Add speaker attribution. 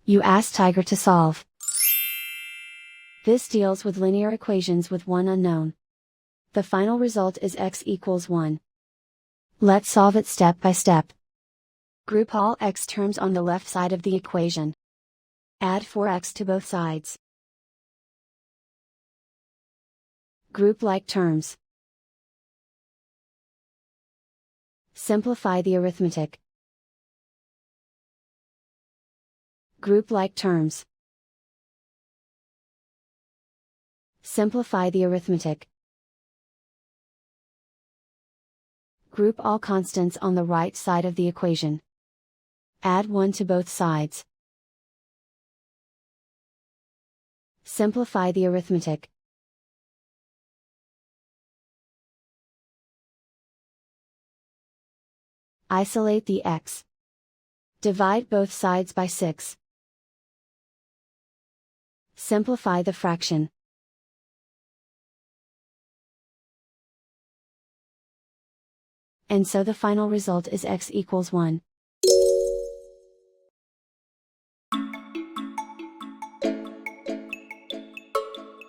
Speaker 1: You ask Tiger to solve. This deals with linear equations with one unknown. The final result is x equals 1. Let's solve it step by step. Group all x terms on the left side of the equation. Add 4x to both sides. Group like terms. Simplify the arithmetic. Group like terms. Simplify the arithmetic. Group all constants on the right side of the equation. Add 1 to both sides. Simplify the arithmetic. Isolate the x. Divide both sides by 6. Simplify the fraction. And so the final result is x equals 1.